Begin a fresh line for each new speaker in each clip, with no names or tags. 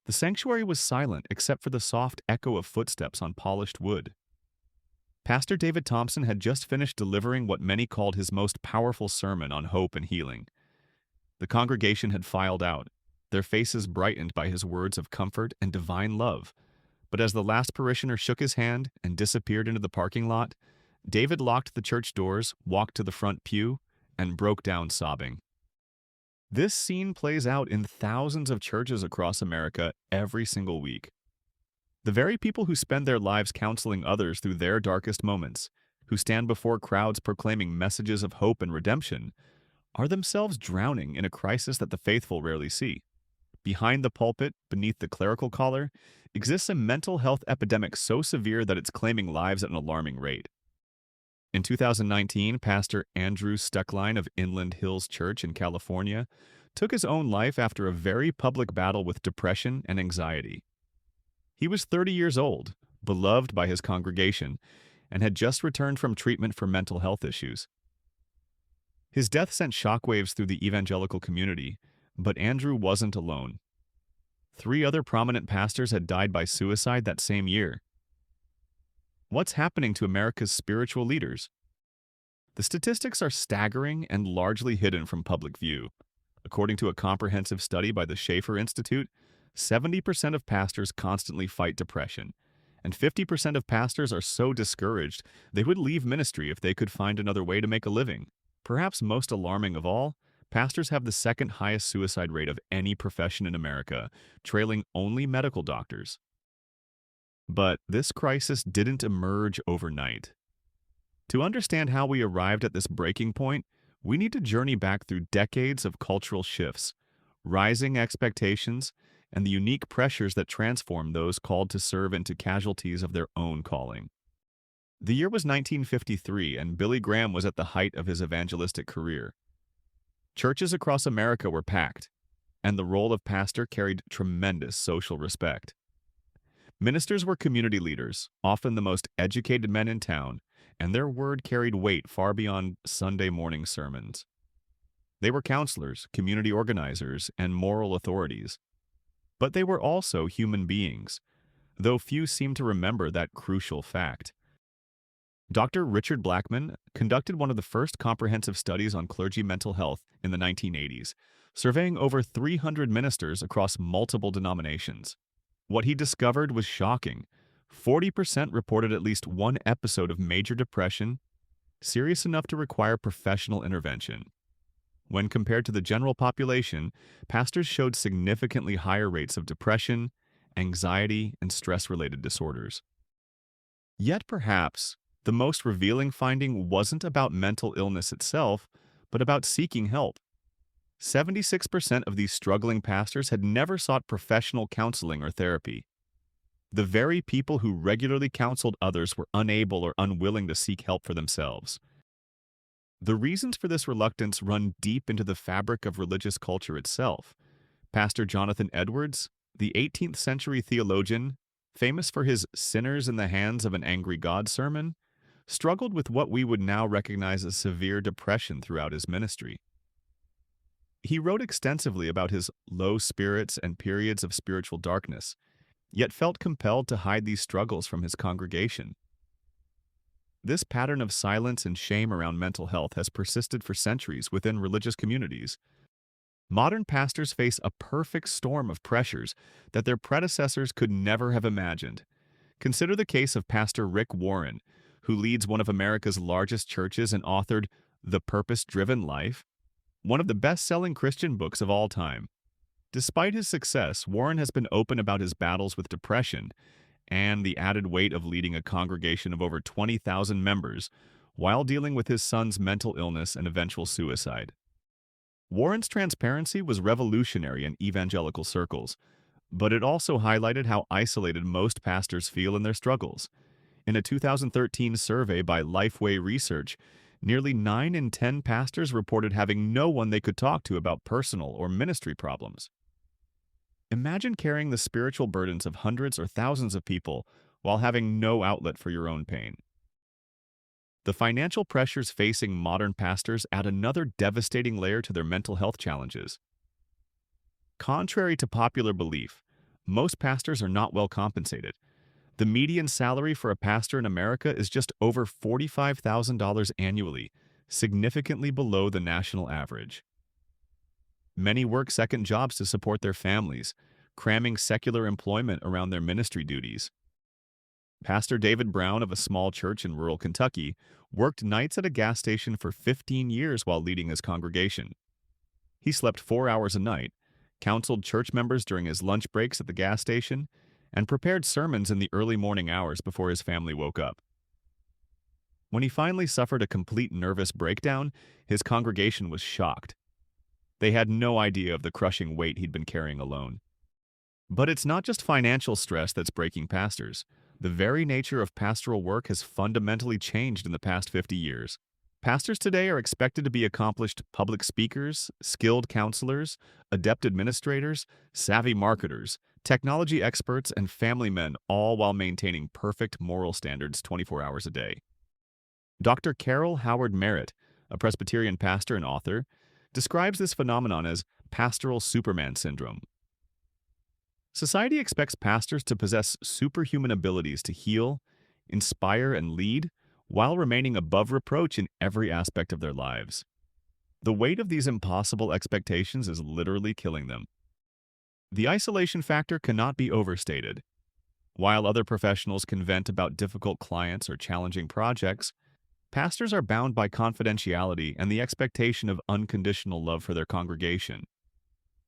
The sanctuary was silent except for the soft echo of footsteps on polished wood. Pastor David Thompson had just finished delivering what many called his most powerful sermon on hope and healing. The congregation had filed out, their faces brightened by his words of comfort and divine love. But as the last parishioner shook his hand and disappeared into the parking lot, David locked the church doors, walked to the front pew, and broke down sobbing. This scene plays out in thousands of churches across America every single week. The very people who spend their lives counseling others through their darkest moments, who stand before crowds proclaiming messages of hope and redemption, are themselves drowning in a crisis that the faithful rarely see. Behind the pulpit, beneath the clerical collar, exists a mental health epidemic so severe that it's claiming lives at an alarming rate. In 2019, Pastor Andrew Stuckline of Inland Hills Church in California took his own life after a very public battle with depression and anxiety. He was 30 years old, beloved by his congregation, and had just returned from treatment for mental health issues. His death sent shockwaves through the evangelical community, but Andrew wasn't alone. 3 other prominent pastors had died by suicide that same year. What's happening to America's spiritual leaders? The statistics are staggering and largely hidden from public view. According to a comprehensive study by the Schaeffer Institute, 70% of pastors constantly fight depression, and 50% of pastors are so discouraged they would leave ministry if they could find another way to make a living. Perhaps most alarming of all, pastors have the second highest suicide rate of any profession in America, trailing only medical doctors. But this crisis didn't emerge overnight. To understand how we arrived at this breaking point, we need to journey back through decades of cultural shifts, rising expectations, and the unique pressures that transform those called to serve into casualties of their own calling. The year was 1953, and Billy Graham was at the height of his evangelistic career. Churches across America were packed, and the role of pastor carried tremendous social respect. Ministers were community leaders, often the most educated men in town, and their word carried weight far beyond Sunday morning sermons. They were counselors, community organizers, and moral authorities. But they were also human beings, though few seem to remember that crucial fact. Dr. Richard Blackman conducted one of the first comprehensive studies on clergy mental health in the 1980s, surveying over 300 ministers across multiple denominations. What he discovered was shocking. 40% reported at least one episode of major depression, serious enough to require professional intervention. When compared to the general population, pastors showed significantly higher rates of depression, anxiety, and stress-related disorders. Yet perhaps, the most revealing finding wasn't about mental illness itself, but about seeking help. 76% of these struggling pastors had never sought professional counseling or therapy. The very people who regularly counseled others were unable or unwilling to seek help for themselves. The reasons for this reluctance run deep into the fabric of religious culture itself. Pastor Jonathan Edwards, the 18th century theologian, famous for his "Sinners in the Hands of an Angry God" sermon, struggled with what we would now recognize as severe depression throughout his ministry. He wrote extensively about his low spirits and periods of spiritual darkness, yet felt compelled to hide these struggles from his congregation. This pattern of silence and shame around mental health has persisted for centuries within religious communities. Modern pastors face a perfect storm of pressures that their predecessors could never have imagined. Consider the case of Pastor Rick Warren, who leads one of America's largest churches and authored The Purpose-Driven Life, one of the best-selling Christian books of all time. Despite his success, Warren has been open about his battles with depression and the added weight of leading a congregation of over 20,000 members while dealing with his son's mental illness and eventual suicide. Warren's transparency was revolutionary in evangelical circles, but it also highlighted how isolated most pastors feel in their struggles. In a 2013 survey by Lifeway Research, nearly 9 in 10 pastors reported having no one they could talk to about personal or ministry problems. Imagine carrying the spiritual burdens of hundreds or thousands of people while having no outlet for your own pain. The financial pressures facing modern pastors add another devastating layer to their mental health challenges. Contrary to popular belief, most pastors are not well compensated. The median salary for a pastor in America is just over $45,000 annually, significantly below the national average. Many work second jobs to support their families, cramming secular employment around their ministry duties. Pastor David Brown of a small church in rural Kentucky worked nights at a gas station for 15 years while leading his congregation. He slept 4 hours a night, counseled church members during his lunch breaks at the gas station, and prepared sermons in the early morning hours before his family woke up. When he finally suffered a complete nervous breakdown, his congregation was shocked. They had no idea of the crushing weight he'd been carrying alone. But it's not just financial stress that's breaking pastors. The very nature of pastoral work has fundamentally changed in the past 50 years. Pastors today are expected to be accomplished public speakers, skilled counselors, adept administrators, savvy marketers, technology experts, and family men, all while maintaining perfect moral standards 24 hours a day. Dr. Carol Howard Merritt, a Presbyterian pastor and author, describes this phenomenon as pastoral Superman syndrome. Society expects pastors to possess superhuman abilities to heal, inspire, and lead, while remaining above reproach in every aspect of their lives. The weight of these impossible expectations is literally killing them. The isolation factor cannot be overstated. While other professionals can vent about difficult clients or challenging projects, pastors are bound by confidentiality and the expectation of unconditional love for their congregation.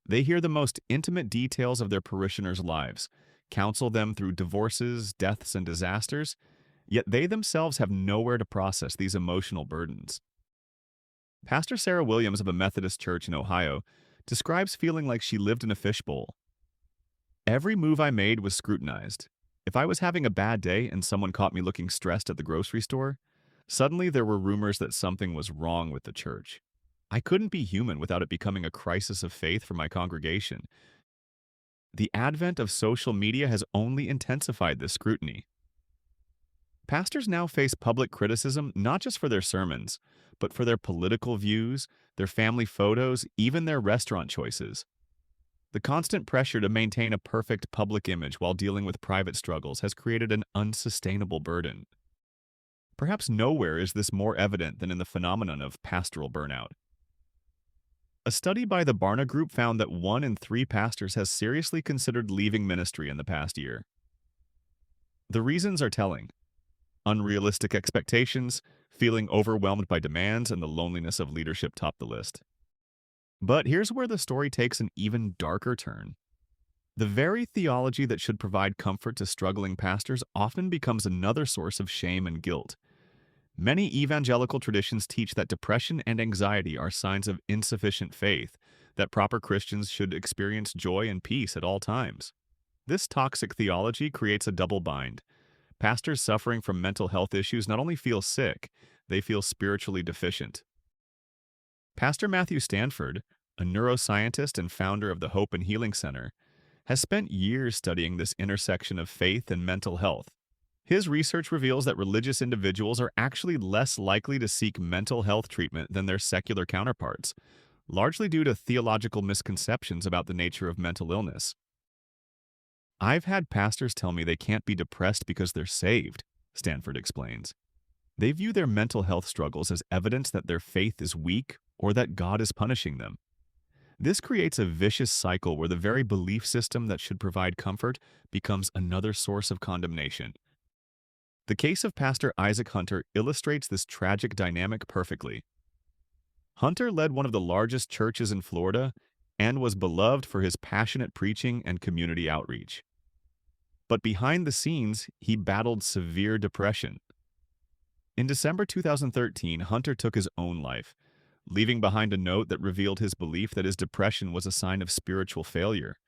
They hear the most intimate details of their parishioners' lives, counsel them through divorces, deaths, and disasters, yet they themselves have nowhere to process these emotional burdens. Pastor Sarah Williams of a Methodist church in Ohio describes feeling like she lived in a fishbowl. Every move I made was scrutinized. If I was having a bad day and someone caught me looking stressed at the grocery store, suddenly there were rumors that something was wrong with the church. I couldn't be human without it becoming a crisis of faith for my congregation. The advent of social media has only intensified this scrutiny. Pastors now face public criticism not just for their sermons, but for their political views, their family photos, even their restaurant choices. The constant pressure to maintain a perfect public image while dealing with private struggles has created an unsustainable burden. Perhaps nowhere is this more evident than in the phenomenon of pastoral burnout. A study by the Barna Group found that 1 in 3 pastors has seriously considered leaving ministry in the past year. The reasons are telling. Unrealistic expectations, feeling overwhelmed by demands, and the loneliness of leadership top the list. But here's where the story takes an even darker turn. The very theology that should provide comfort to struggling pastors often becomes another source of shame and guilt. Many evangelical traditions teach that depression and anxiety are signs of insufficient faith, that proper Christians should experience joy and peace at all times. This toxic theology creates a double bind. Pastors suffering from mental health issues not only feel sick, they feel spiritually deficient. Pastor Matthew Stanford, a neuroscientist and founder of the Hope and Healing Center, has spent years studying this intersection of faith and mental health. His research reveals that religious individuals are actually less likely to seek mental health treatment than their secular counterparts, largely due to theological misconceptions about the nature of mental illness. I've had pastors tell me they can't be depressed because they're saved, Stanford explains. They view their mental health struggles as evidence that their faith is weak or that God is punishing them. This creates a vicious cycle where the very belief system that should provide comfort becomes another source of condemnation. The case of Pastor Isaac Hunter illustrates this tragic dynamic perfectly. Hunter led one of the largest churches in Florida and was beloved for his passionate preaching and community outreach. But behind the scenes, he battled severe depression. In December 2013, Hunter took his own life, leaving behind a note that revealed his belief that his depression was a sign of spiritual failure.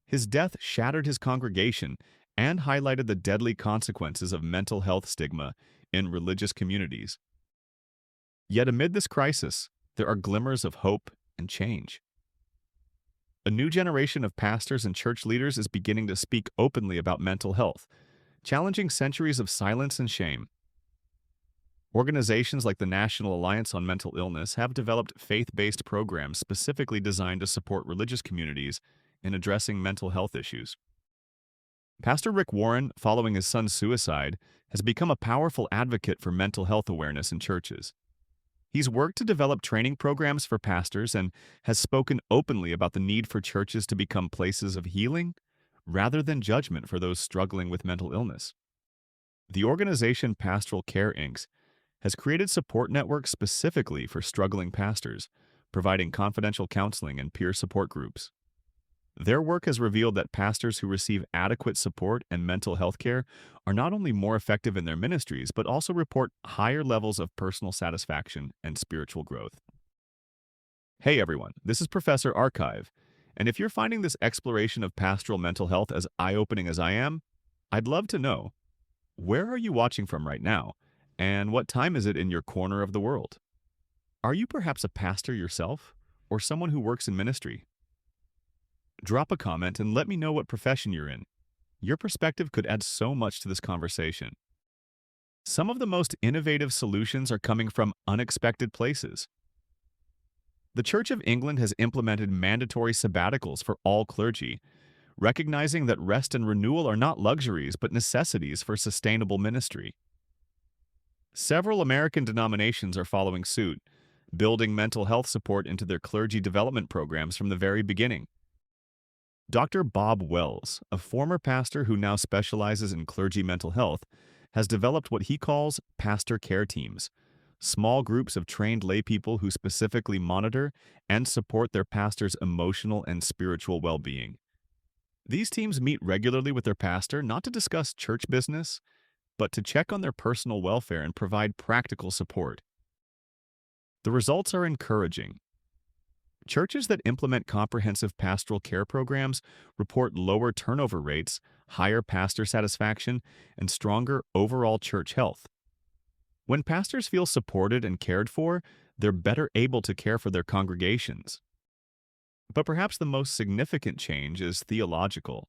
His death shattered his congregation and highlighted the deadly consequences of mental health stigma in religious communities. Yet amid this crisis, there are glimmers of hope and change. A new generation of pastors and church leaders is beginning to speak openly about mental health, challenging centuries of silence and shame. Organizations like the National Alliance on Mental Illness have developed faith-based programs specifically designed to support religious communities in addressing mental health issues. Pastor Rick Warren, following his son's suicide, has become a powerful advocate for mental health awareness in churches. He's worked to develop training programs for pastors and has spoken openly about the need for churches to become places of healing rather than judgment for those struggling with mental illness. The organization Pastoral Care Inc. has created support networks specifically for struggling pastors, providing confidential counseling and peer support groups. Their work has revealed that pastors who receive adequate support and mental health care are not only more effective in their ministries, but also report higher levels of personal satisfaction and spiritual growth. Hey everyone, this is Professor Archive, and if you're finding this exploration of pastoral mental health as eye-opening as I am, I'd love to know, where are you watching from right now, and what time is it in your corner of the world? Are you perhaps a pastor yourself, or someone who works in ministry? Drop a comment and let me know what profession you're in. Your perspective could add so much to this conversation. Some of the most innovative solutions are coming from unexpected places. The Church of England has implemented mandatory sabbaticals for all clergy, recognizing that rest and renewal are not luxuries but necessities for sustainable ministry. Several American denominations are following suit, building mental health support into their clergy development programs from the very beginning. Dr. Bob Wells, a former pastor who now specializes in clergy mental health, has developed what he calls pastor care teams, small groups of trained laypeople who specifically monitor and support their pastor's emotional and spiritual well-being. These teams meet regularly with their pastor not to discuss church business, but to check on their personal welfare and provide practical support. The results are encouraging. Churches that implement comprehensive pastoral care programs report lower turnover rates, higher pastor satisfaction, and stronger overall church health. When pastors feel supported and cared for, they're better able to care for their congregations. But perhaps the most significant change is theological.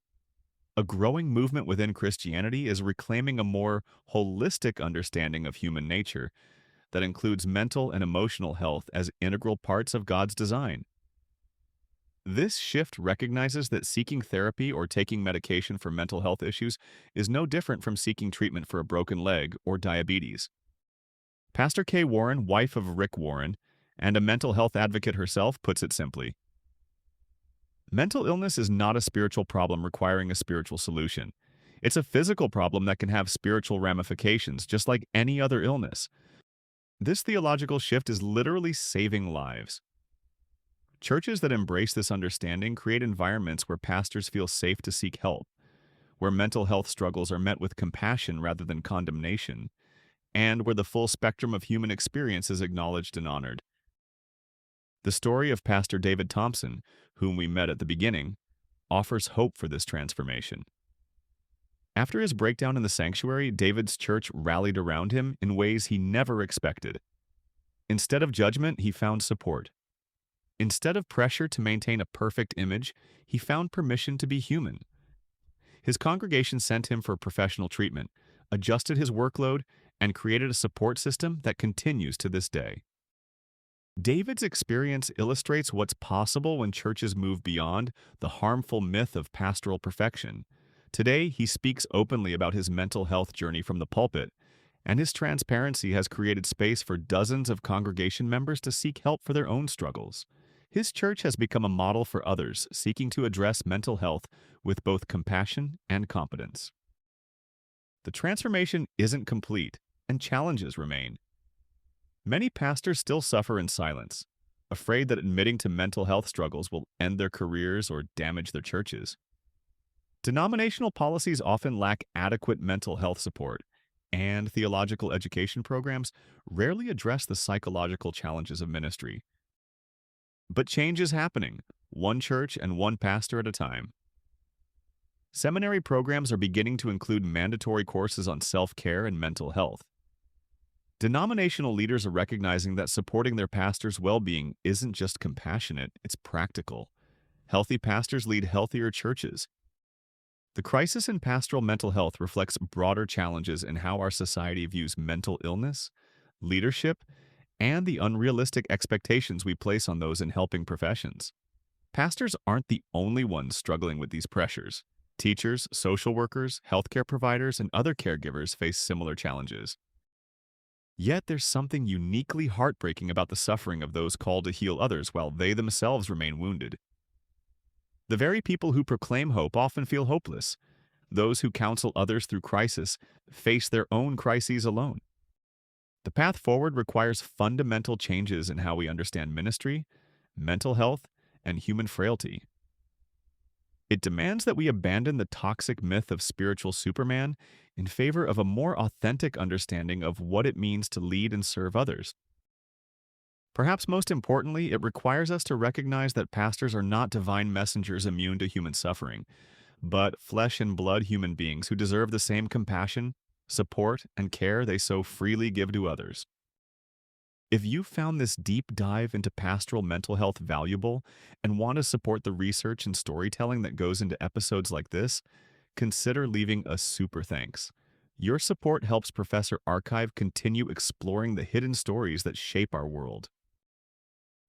A growing movement within Christianity is reclaiming a more holistic understanding of human nature that includes mental and emotional health as integral parts of God's design. This shift recognizes that seeking therapy or taking medication for mental health issues is no different from seeking treatment for a broken leg or diabetes. Pastor Kay Warren, wife of Rick Warren, and a mental health advocate herself, puts it simply. Mental illness is not a spiritual problem requiring a spiritual solution. It's a physical problem that can have spiritual ramifications, just like any other illness. This theological shift is literally saving lives. Churches that embrace this understanding create environments where pastors feel safe to seek help, where mental health struggles are met with compassion rather than condemnation, and where the full spectrum of human experience is acknowledged and honored. The story of Pastor David Thompson, whom we met at the beginning, offers hope for this transformation. After his breakdown in the sanctuary, David's church rallied around him in ways he never expected. Instead of judgment, he found support. Instead of pressure to maintain a perfect image, he found permission to be human. His congregation sent him for professional treatment, adjusted his workload, and created a support system that continues to this day. David's experience illustrates what's possible when churches move beyond the harmful myth of pastoral perfection. Today, he speaks openly about his mental health journey from the pulpit, and his transparency has created space for dozens of congregation members to seek help for their own struggles. His church has become a model for others seeking to address mental health with both compassion and competence. The transformation isn't complete, and challenges remain. Many pastors still suffer in silence, afraid that admitting to mental health struggles will end their careers or damage their churches. Denominational policies often lack adequate mental health support, and theological education programs rarely address the psychological challenges of ministry. But change is happening, one church and one pastor at a time. Seminary programs are beginning to include mandatory courses on self-care and mental health. Denominational leaders are recognizing that supporting their pastors' well-being isn't just compassionate, it's practical. Healthy pastors lead healthier churches. The crisis in pastoral mental health reflects broader challenges in how our society views mental illness, leadership, and the unrealistic expectations we place on those in helping professions. Pastors aren't the only ones struggling with these pressures. Teachers, social workers, healthcare providers, and other caregivers face similar challenges. Yet there's something uniquely heartbreaking about the suffering of those called to heal others while they themselves remain wounded. The very people who proclaim hope often feel hopeless. Those who counsel others through crisis face their own crises alone. The path forward requires fundamental changes in how we understand ministry, mental health, and human frailty. It demands that we abandon the toxic myth of spiritual Superman in favor of a more authentic understanding of what it means to lead and serve others. Perhaps most importantly, it requires us to recognize that pastors are not divine messengers immune to human suffering, but flesh and blood human beings who deserve the same compassion, support, and care they so freely give to others. If you found this deep dive into pastoral mental health valuable and want to support the research and storytelling that goes into episodes like this, consider leaving a super thanks. Your support helps Professor Archive continue exploring the hidden stories that shape our world.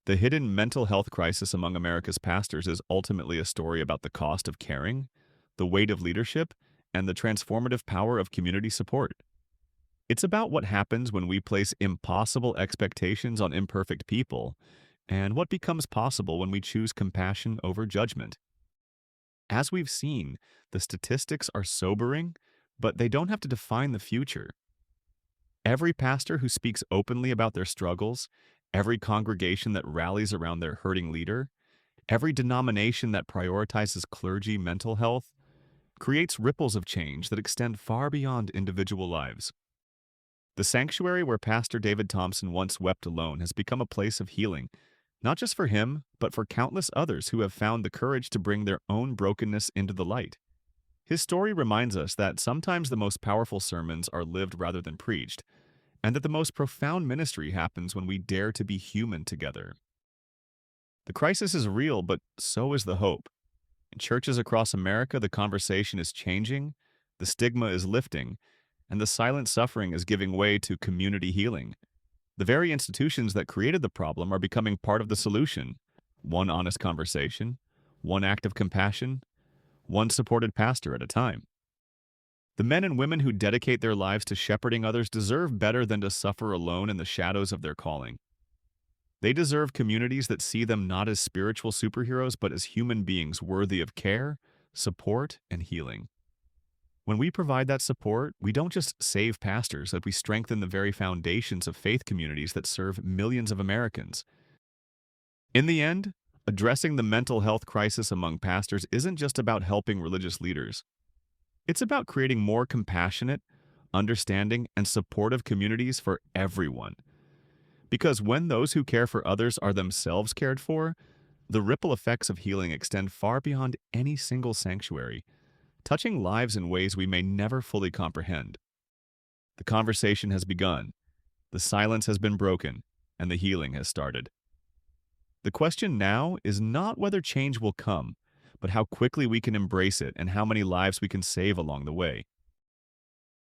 The hidden mental health crisis among America's pastors is ultimately a story about the cost of caring, the weight of leadership, and the transformative power of community support. It's about what happens when we place impossible expectations on imperfect people, and what becomes possible when we choose compassion over judgment. As we've seen, the statistics are sobering, but they don't have to define the future. Every pastor who speaks openly about their struggles, every congregation that rallies around their hurting leader, every denomination that prioritizes clergy mental health, creates ripples of change that extend far beyond individual lives. The sanctuary where Pastor David Thompson once wept alone has become a place of healing, not just for him, but for countless others who have found the courage to bring their own brokenness into the light. His story reminds us that sometimes the most powerful sermons are lived rather than preached, and that the most profound ministry happens when we dare to be human together. The crisis is real, but so is the hope. In churches across America, the conversation is changing, the stigma is lifting, and the silent suffering is giving way to community healing. The very institutions that created the problem are becoming part of the solution. One honest conversation, one act of compassion, one supported pastor at a time. The men and women who dedicate their lives to shepherding others deserve better than to suffer alone in the shadows of their calling. They deserve communities that see them not as spiritual superheroes, but as human beings worthy of care, support, and healing. When we provide that support, we don't just save pastors, but we strengthen the very foundations of faith communities that serve millions of Americans. In the end, addressing the mental health crisis among pastors isn't just about helping religious leaders. It's about creating more compassionate, understanding, and supportive communities for everyone. Because when those who care for others are themselves cared for, the ripple effects of healing extend far beyond any single sanctuary, touching lives in ways we may never fully comprehend. The conversation has begun, the silence has been broken, and the healing has started. The question now is not whether change will come, but how quickly we can embrace it and how many lives we can save along the way.